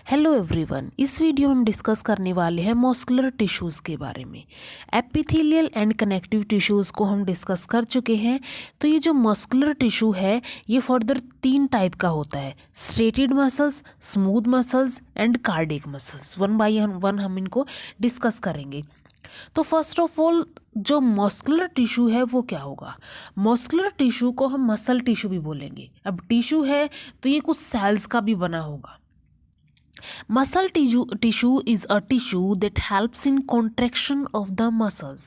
Hello everyone, इस video में हम डिस्कस करने वाले हैं मस्कुलर टिश्यूज़ के बारे में। एपिथेलियल एंड कनेक्टिव टिश्यूज़ को हम डिस्कस कर चुके हैं। तो ये जो मस्कुलर टिश्यू है ये फर्दर 3 टाइप का होता है, striated muscles, smooth muscles and cardiac muscles. One by one हम इनको डिस्कस करेंगे। तो फर्स्ट ऑफ ऑल जो मस्कुलर टिश्यू है वो क्या होगा। मस्कुलर टिश्यू को हम मसल टिश्यू भी बोलेंगे। अब टिश्यू है तो ये कुछ सेल्स का भी बना होगा। Muscle tissue is a tissue that helps in contraction of the muscles.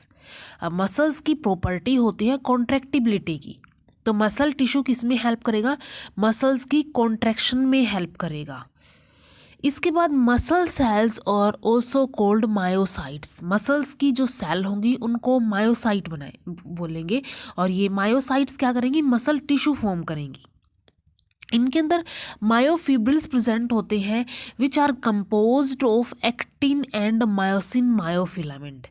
अब मसल्स की प्रॉपर्टी होती है कॉन्ट्रैक्टिबिलिटी की। तो मसल टिश्यू किस में हेल्प करेगा? मसल्स की कॉन्ट्रैक्शन में हेल्प करेगा। इसके बाद मसल सेल्स और ऑल्सो कोल्ड मायोसाइट्स। मसल्स की जो सेल होंगी उनको मायोसाइट बनाए बोलेंगे, और ये मायोसाइट्स क्या करेंगी? मसल टिश्यू फॉर्म करेंगी। इनके अंदर मायोफिब्रिल्स प्रेजेंट होते हैं which are composed of actin and myosin myofilament.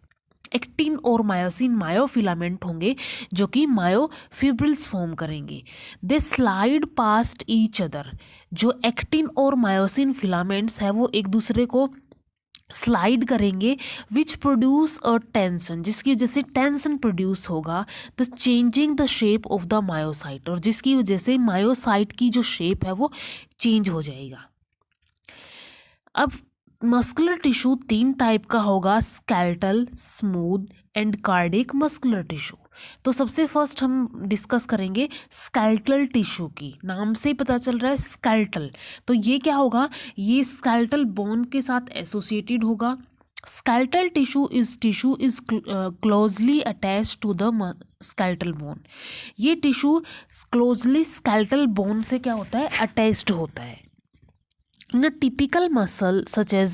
Actin और मायोसिन मायोफिलामेंट होंगे जो कि मायोफिब्रिल्स फॉर्म करेंगे। They slide past each other. जो एक्टिन और मायोसिन फिलामेंट्स है वो एक दूसरे को स्लाइड करेंगे विच प्रोड्यूस अ टेंशन, जिसकी वजह से टेंशन प्रोड्यूस होगा, the changing the shape of the myocyte, और जिसकी वजह से मायोसाइट की जो शेप है वो चेंज हो जाएगा। अब मस्कुलर टिश्यू 3 टाइप का होगा, skeletal, smooth and cardiac muscular tissue. तो सबसे फर्स्ट हम डिस्कस करेंगे स्केलेटल टिश्यू की। नाम से ही पता चल रहा है स्केलेटल, तो ये क्या होगा? ये स्केलेटल बोन के साथ एसोसिएटेड होगा। Skeletal tissue is closely attached to the skeletal bone. ये टिश्यू क्लोजली स्केलेटल बोन से क्या होता है? अटैच्ड होता है। In a typical muscle such as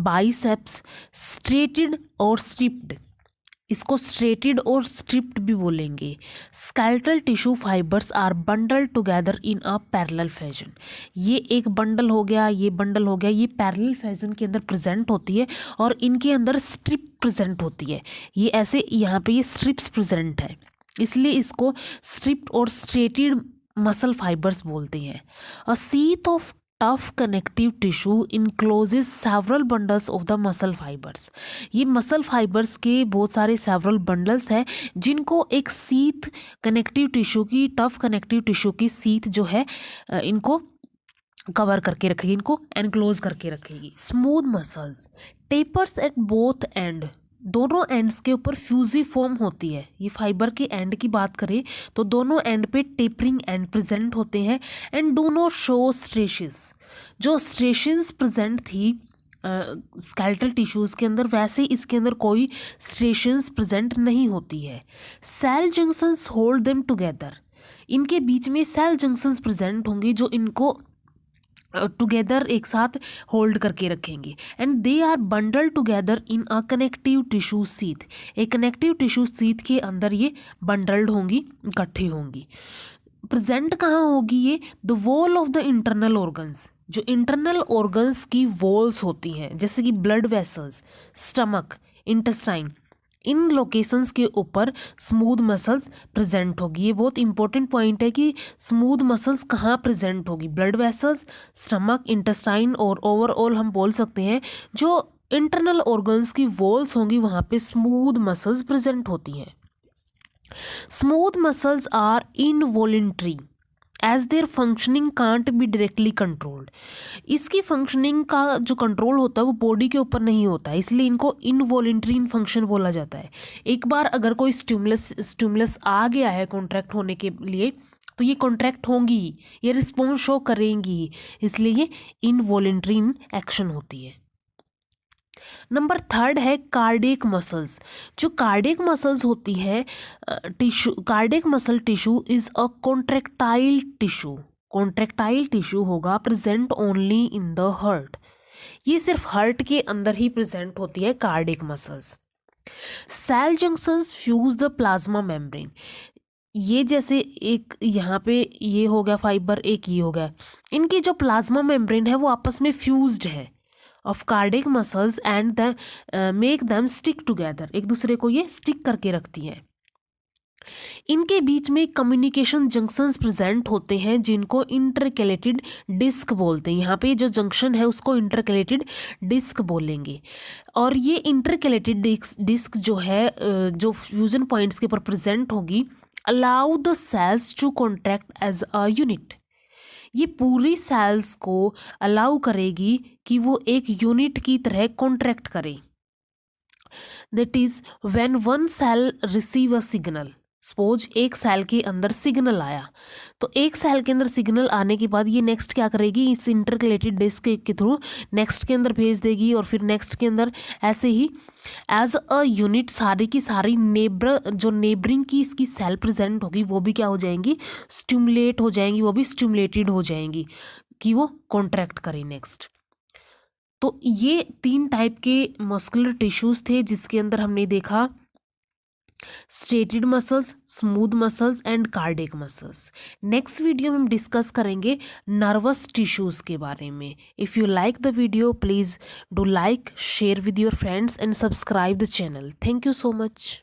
biceps, straighted or stripped, इसको स्ट्रेटेड और स्ट्रिप्ड भी बोलेंगे। Skeletal tissue fibres are bundle together in a parallel fashion. ये एक बंडल हो गया, ये बंडल हो गया, ये पैरेलल फैशन के अंदर प्रेजेंट होती है और इनके अंदर स्ट्रिप प्रेजेंट होती है। ये ऐसे यहाँ पे ये स्ट्रिप्स प्रेजेंट है, इसलिए इसको स्ट्रिप्ड और स्ट्रेटेड मसल फाइबर्स बोलते हैं। A sheath of tough connective tissue encloses several bundles of the muscle fibres. ये मसल फाइबर्स के बहुत सारे सेवरल बंडल्स हैं जिनको एक सीथ कनेक्टिव टिश्यू की, टफ कनेक्टिव टिश्यू की सीथ जो है इनको कवर करके रखेगी, इनको एनक्लोज करके रखेगी। Smooth muscles tapers at both and, दोनों एंड्स के ऊपर फ्यूजिफॉर्म होती है। ये फाइबर के एंड की बात करें तो दोनों एंड पे टेपरिंग एंड प्रेजेंट होते हैं एंड डू नॉट शो स्ट्रेशंस। जो स्ट्रेशंस प्रेजेंट थी स्केलेटल टिश्यूज़ के अंदर, वैसे इसके अंदर कोई स्ट्रेशंस प्रेजेंट नहीं होती है। Cell junctions hold them together, इनके बीच में सेल जंक्शंस प्रेजेंट होंगे जो इनको टुगेदर एक साथ होल्ड करके रखेंगे। And they are bundle together in a connective tissue sheath. एक कनेक्टिव टिश्यू सीथ के अंदर ये बंडल्ड होंगी, इकट्ठी होंगी। प्रेजेंट कहाँ होगी ये? The wall of the internal organs. जो इंटरनल ऑर्गन्स की वॉल्स होती हैं जैसे कि ब्लड वेसल्स, स्टमक, इंटेस्टाइन, इन लोकेशंस के ऊपर स्मूथ मसल्स प्रेजेंट होगी। ये बहुत इंपॉर्टेंट पॉइंट है कि स्मूथ मसल्स कहाँ प्रेजेंट होगी? ब्लड वेसल्स, स्टमक, इंटेस्टाइन, और ओवरऑल हम बोल सकते हैं जो इंटरनल ऑर्गन्स की वॉल्स होंगी वहाँ पे स्मूथ मसल्स प्रेजेंट होती हैं। Smooth muscles are involuntary as their functioning can't be directly controlled. इसकी फंक्शनिंग का जो कंट्रोल होता है वो बॉडी के ऊपर नहीं होता है, इसलिए इनको इनवॉलेंट्री इन फंक्शन बोला जाता है। एक बार अगर कोई स्टिमुलस आ गया है कॉन्ट्रैक्ट होने के लिए तो ये कॉन्ट्रैक्ट होंगी ही, ये रिस्पॉन्स शो करेंगी ही, इसलिए ये इनवॉलेंट्री इन एक्शन होती है। नंबर 3 है कार्डियक मसल्स। जो कार्डियक मसल्स होती है tissue, cardiac muscle tissue is a contractile tissue. Contractile tissue होगा present only in the heart. ये सिर्फ हार्ट के अंदर ही प्रेजेंट होती है cardiac muscles. Cell junctions fuse the plasma membrane. ये जैसे एक यहाँ पे ये हो गया फाइबर, एक ये हो गया, इनकी जो प्लाज्मा मेम्ब्रेन है वो आपस में फ्यूज्ड है of cardiac muscles and the make them stick together. एक दूसरे को ये स्टिक करके रखती हैं। इनके बीच में कम्युनिकेशन जंक्शंस प्रेजेंट होते हैं जिनको इंटरकैलेटेड डिस्क बोलते हैं। यहाँ पे जो जंक्शन है उसको इंटरकैलेटेड डिस्क बोलेंगे। और ये इंटरकैलेटेड डिस्क जो है जो फ्यूजन पॉइंट्स के ऊपर प्रेजेंट होगी, allow the cells to contract as a unit. ये पूरी सेल्स को अलाउ करेगी कि वो एक यूनिट की तरह कॉन्ट्रैक्ट करें। That is when one cell receive a signal, suppose एक सेल के अंदर सिग्नल आया, तो एक सेल के अंदर सिग्नल आने के बाद ये नेक्स्ट क्या करेगी, इस इंटरकैलेटेड डिस्क के थ्रू नेक्स्ट के अंदर भेज देगी और फिर नेक्स्ट के अंदर, ऐसे ही एज अ यूनिट सारी की सारी जो नेबरिंग की इसकी सेल प्रेजेंट होगी वो भी क्या हो जाएंगी, स्टिमुलेट हो जाएंगी, वो भी स्टिमुलेटेड हो जाएंगी कि वो कॉन्ट्रैक्ट करें नेक्स्ट। तो ये 3 टाइप के मस्कुलर टिश्यूज़ थे जिसके अंदर हमने देखा striated muscles, smooth muscles and cardiac muscles. Next video में हम डिस्कस करेंगे नर्वस टिश्यूज़ के बारे में। If you like the video please do like, share with your friends and subscribe the channel. Thank you so much.